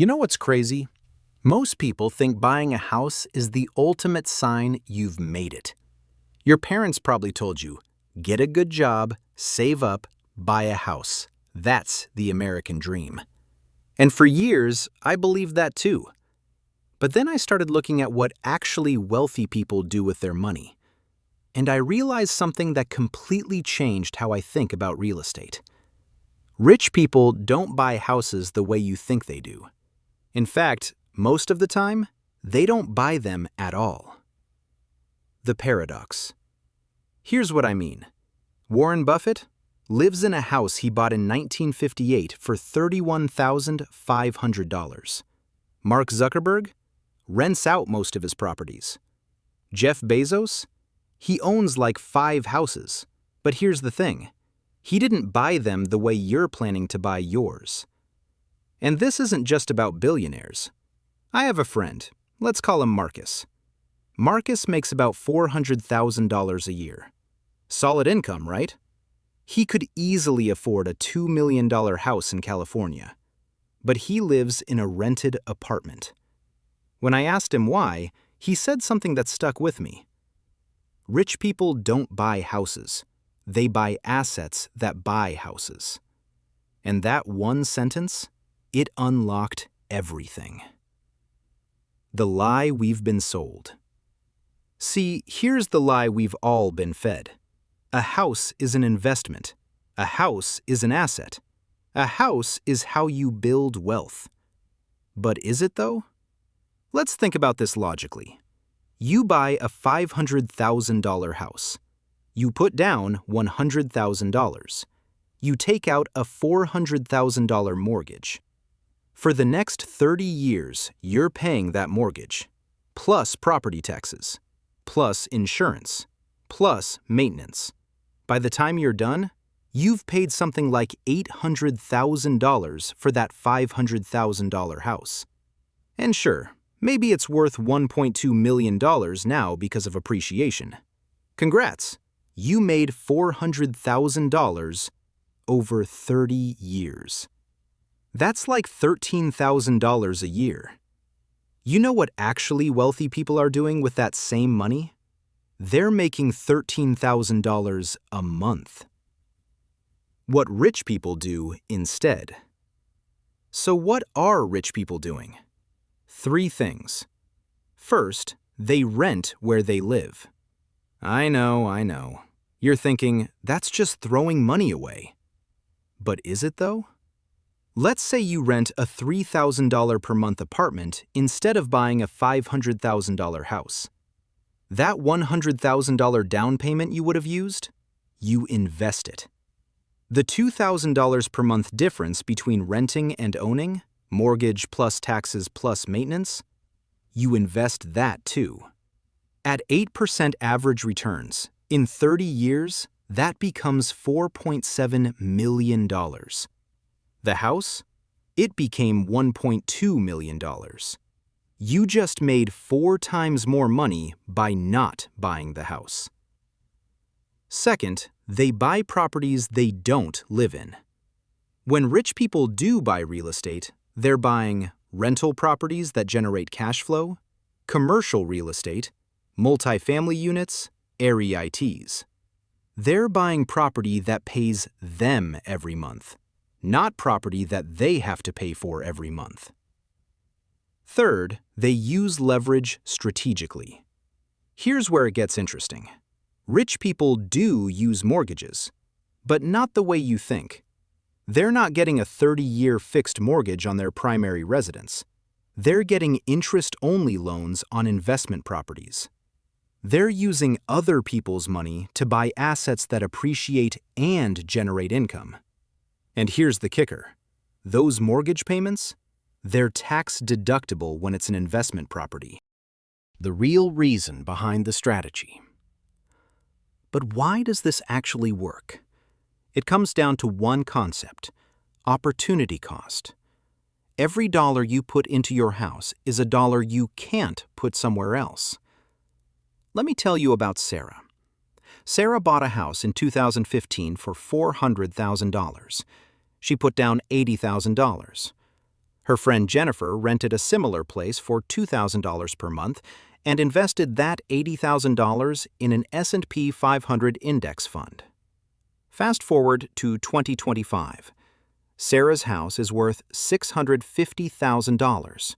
You know what's crazy? Most people think buying a house is the ultimate sign you've made it. Your parents probably told you, get a good job, save up, buy a house. That's the American dream. And for years, I believed that too. But then I started looking at what actually wealthy people do with their money. And I realized something that completely changed how I think about real estate. Rich people don't buy houses the way you think they do. In fact, most of the time, they don't buy them at all. The paradox. Here's what I mean. Warren Buffett lives in a house he bought in 1958 for $31,500. Mark Zuckerberg rents out most of his properties. Jeff Bezos, he owns like 5 houses. But here's the thing. He didn't buy them the way you're planning to buy yours. And this isn't just about billionaires. I have a friend. Let's call him Marcus. Marcus makes about $400,000 a year. Solid income, right? He could easily afford a $2 million house in California. But he lives in a rented apartment. When I asked him why, he said something that stuck with me. Rich people don't buy houses. They buy assets that buy houses. And that one sentence, it unlocked everything. The lie we've been sold. See, here's the lie we've all been fed. A house is an investment. A house is an asset. A house is how you build wealth. But is it though? Let's think about this logically. You buy a $500,000 house. You put down $100,000. You take out a $400,000 mortgage. For the next 30 years, you're paying that mortgage, plus property taxes, plus insurance, plus maintenance. By the time you're done, you've paid something like $800,000 for that $500,000 house. And sure, maybe it's worth $1.2 million now because of appreciation. Congrats! You made $400,000 over 30 years. That's like $13,000 a year. You know what actually wealthy people are doing with that same money? They're making $13,000 a month. What rich people do instead. So what are rich people doing? 3 things. First, they rent where they live. I know. You're thinking, that's just throwing money away. But is it though? Let's say you rent a $3,000 per month apartment instead of buying a $500,000 house. That $100,000 down payment you would have used, you invest it. The $2,000 per month difference between renting and owning, mortgage plus taxes plus maintenance, you invest that too. At 8% average returns, in 30 years, that becomes $4.7 million. The house? It became $1.2 million. You just made 4 times more money by not buying the house. Second, they buy properties they don't live in. When rich people do buy real estate, they're buying rental properties that generate cash flow, commercial real estate, multifamily units, REITs. They're buying property that pays them every month, not property that they have to pay for every month. Third, they use leverage strategically. Here's where it gets interesting. Rich people do use mortgages, but not the way you think. They're not getting a 30-year fixed mortgage on their primary residence. They're getting interest-only loans on investment properties. They're using other people's money to buy assets that appreciate and generate income. And here's the kicker. Those mortgage payments, they're tax-deductible when it's an investment property. The real reason behind the strategy. But why does this actually work? It comes down to one concept: opportunity cost. Every dollar you put into your house is a dollar you can't put somewhere else. Let me tell you about Sarah. Sarah bought a house in 2015 for $400,000. She put down $80,000. Her friend Jennifer rented a similar place for $2,000 per month and invested that $80,000 in an S&P 500 index fund. Fast forward to 2025. Sarah's house is worth $650,000.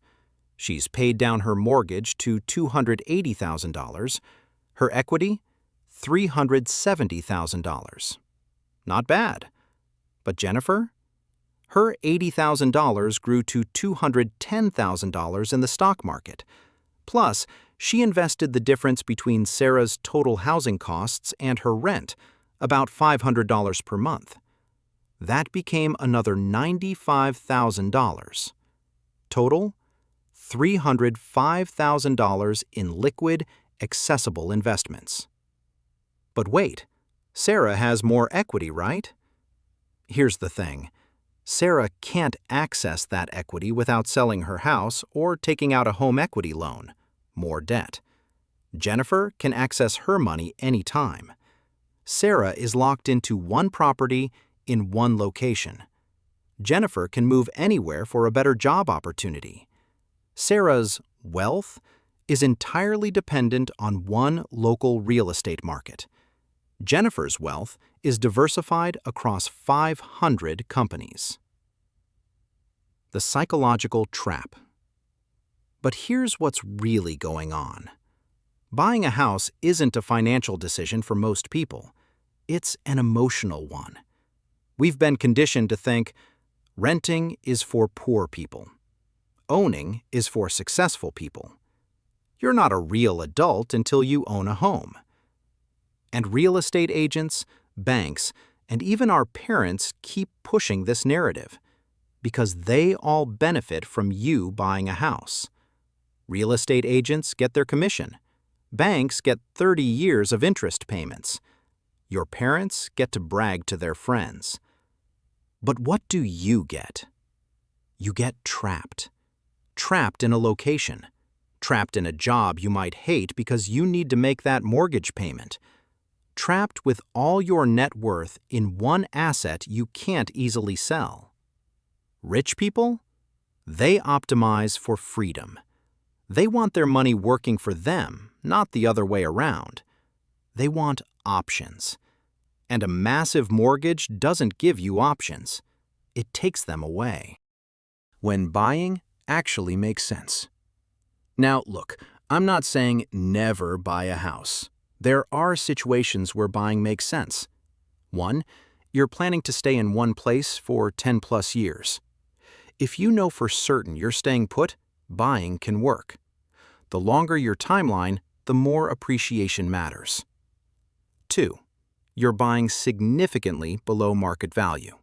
She's paid down her mortgage to $280,000. Her equity? $370,000. Not bad. But Jennifer? Her $80,000 grew to $210,000 in the stock market. Plus, she invested the difference between Sarah's total housing costs and her rent, about $500 per month. That became another $95,000. Total? $305,000 in liquid, accessible investments. But wait, Sarah has more equity, right? Here's the thing. Sarah can't access that equity without selling her house or taking out a home equity loan, more debt. Jennifer can access her money anytime. Sarah is locked into one property in one location. Jennifer can move anywhere for a better job opportunity. Sarah's wealth is entirely dependent on one local real estate market. Jennifer's wealth is diversified across 500 companies. The psychological trap. But here's what's really going on. Buying a house isn't a financial decision for most people. It's an emotional one. We've been conditioned to think renting is for poor people. Owning is for successful people. You're not a real adult until you own a home. And real estate agents, banks, and even our parents keep pushing this narrative because they all benefit from you buying a house. Real estate agents get their commission. Banks get 30 years of interest payments. Your parents get to brag to their friends. But what do you get? You get trapped. Trapped in a location. Trapped in a job you might hate because you need to make that mortgage payment. Trapped with all your net worth in one asset you can't easily sell. Rich people? They optimize for freedom. They want their money working for them, not the other way around. They want options. And a massive mortgage doesn't give you options. It takes them away. When buying actually makes sense. Now, look, I'm not saying never buy a house. There are situations where buying makes sense. 1, you're planning to stay in one place for 10+ years. If you know for certain you're staying put, buying can work. The longer your timeline, the more appreciation matters. 2, you're buying significantly below market value.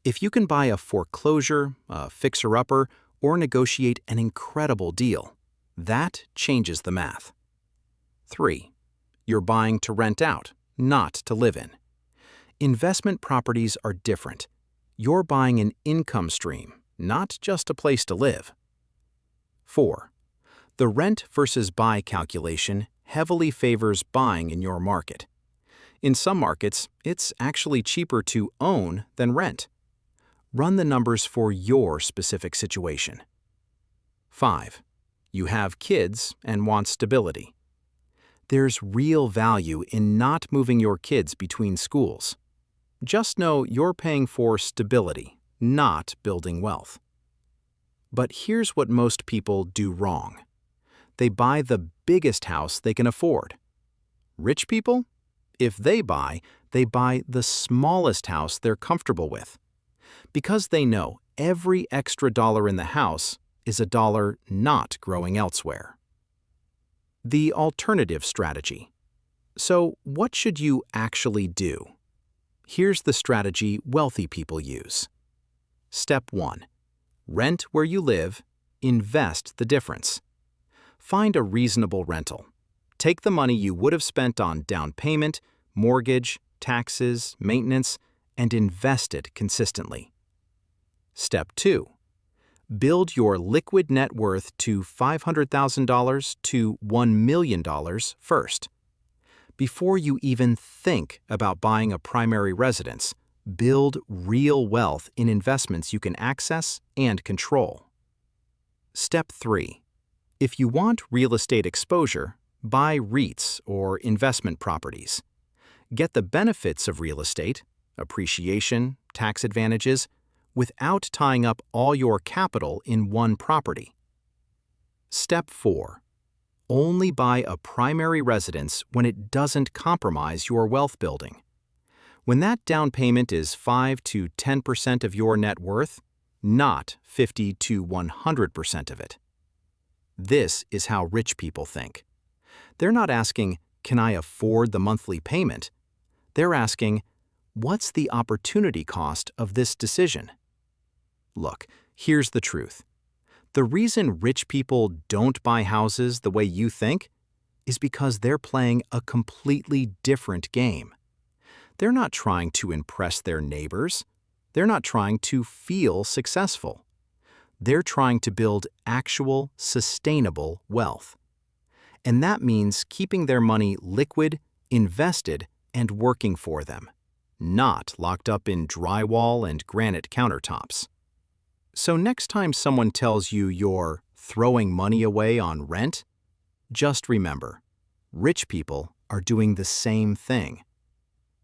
If you can buy a foreclosure, a fixer-upper, or negotiate an incredible deal, that changes the math. 3, you're buying to rent out, not to live in. Investment properties are different. You're buying an income stream, not just a place to live. 4, the rent versus buy calculation heavily favors buying in your market. In some markets, it's actually cheaper to own than rent. Run the numbers for your specific situation. 5, you have kids and want stability. There's real value in not moving your kids between schools. Just know you're paying for stability, not building wealth. But here's what most people do wrong. They buy the biggest house they can afford. Rich people? If they buy the smallest house they're comfortable with. Because they know every extra dollar in the house is a dollar not growing elsewhere. The alternative strategy. So, what should you actually do? Here's the strategy wealthy people use. Step 1. Rent where you live, invest the difference. Find a reasonable rental. Take the money you would have spent on down payment, mortgage, taxes, maintenance, and invest it consistently. Step 2. Build your liquid net worth to $500,000 to $1 million first. Before you even think about buying a primary residence, Build real wealth in investments you can access and control. Step 3. If you want real estate exposure, buy REITs or investment properties. Get the benefits of real estate, appreciation, tax advantages, without tying up all your capital in one property. Step 4. Only buy a primary residence when it doesn't compromise your wealth building. When that down payment is 5 to 10% of your net worth, not 50 to 100% of it. This is how rich people think. They're not asking, "Can I afford the monthly payment?" They're asking, "What's the opportunity cost of this decision?" Look, here's the truth. The reason rich people don't buy houses the way you think is because they're playing a completely different game. They're not trying to impress their neighbors. They're not trying to feel successful. They're trying to build actual, sustainable wealth. And that means keeping their money liquid, invested, and working for them, not locked up in drywall and granite countertops. So next time someone tells you you're throwing money away on rent, just remember, rich people are doing the same thing.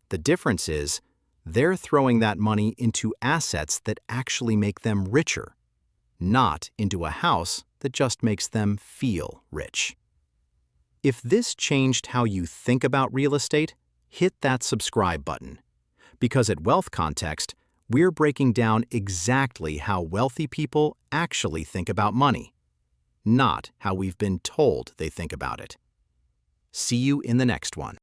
The difference is, they're throwing that money into assets that actually make them richer, not into a house that just makes them feel rich. If this changed how you think about real estate, hit that subscribe button. Because at Wealth Context, we're breaking down exactly how wealthy people actually think about money, not how we've been told they think about it. See you in the next one.